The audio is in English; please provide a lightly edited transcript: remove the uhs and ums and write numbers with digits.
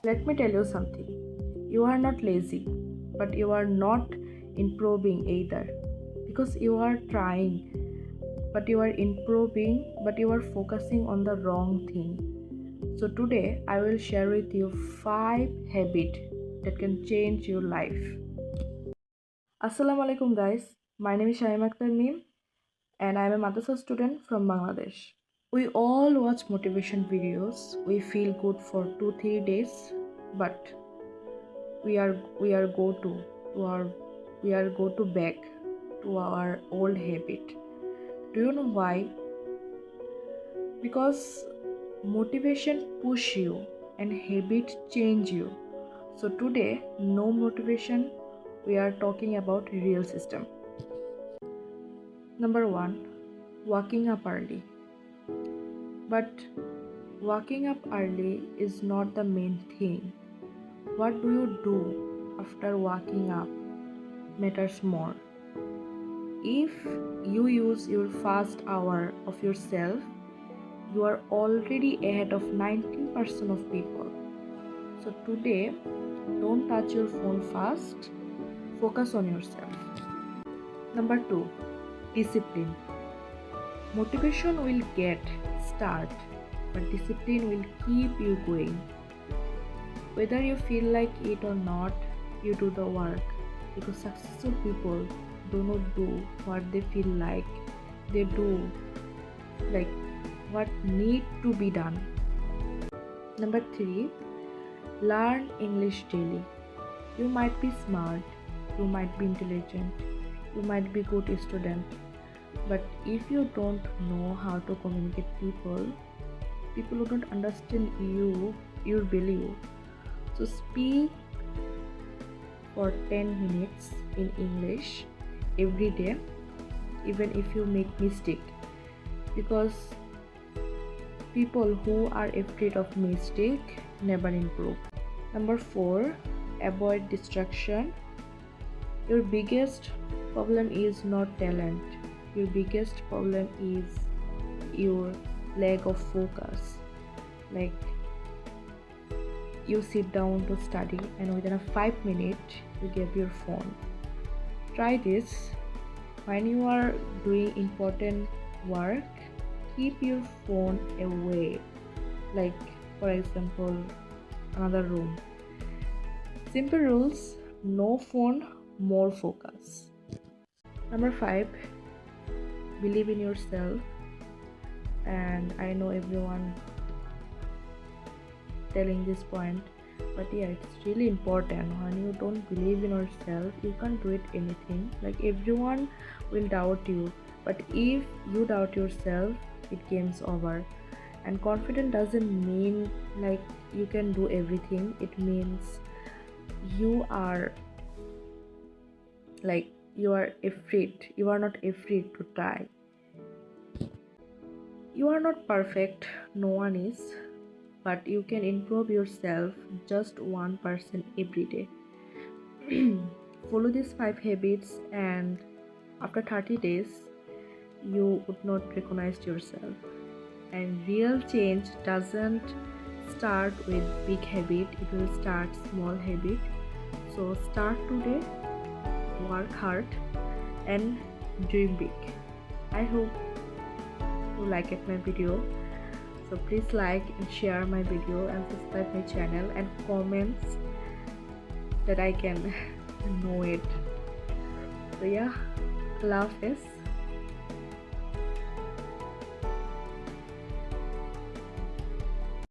Let me tell you something. You are not lazy, but you are not improving either. Because you are trying, but you are improving, but you are focusing on the wrong thing. So today I will share with you 5 habits that can change your life. Assalamu alaikum guys. My name is Shamima and I am a madrasa student from Bangladesh. We all watch motivation videos. We feel good for 2-3 days, but we are go to back to our old habit. Do you know why? Because motivation push you and habit change you. So today, no motivation, we are talking about real system. Number 1, waking up early. But waking up early is not the main thing. What do you do after waking up matters more. If you use your first hour of yourself, you are already ahead of 90% of people. So today, don't touch your phone first. Focus on yourself. Number 2, discipline. Motivation will get start, but discipline will keep you going. Whether you feel like it or not, you do the work, because successful people do not do what they feel like. They do like what need to be done. Number 3, learn English daily. You might be smart, you might be intelligent, you might be good student, but if you don't know how to communicate people who don't understand your value. So speak for 10 minutes in English every day, even if you make mistake, because people who are afraid of mistake never improve. Number 4, avoid distraction. Your biggest problem is not talent. Your biggest problem is your lack of focus. Like, you sit down to study and within a 5 minutes you get your phone. Try this. When you are doing important work, keep your phone away, like for example another room. Simple rules: no phone, more focus. Number 5, believe in yourself. And I know everyone telling this point, but yeah, it's really important. When you don't believe in yourself, you can't do it anything. Like, everyone will doubt you, but if you doubt yourself, it games over. And confident doesn't mean like you can do everything. It means you are you are not afraid to try. You are not perfect, no one is, but you can improve yourself just 1% every day. Follow these 5 habits, and after 30 days, you would not recognize yourself. And real change doesn't start with big habit, it will start small habit. So start today, work hard, and dream big. I hope you liked my video. So please like and share my video and subscribe my channel and comments that I can know it. So yeah, Allah Hafiz.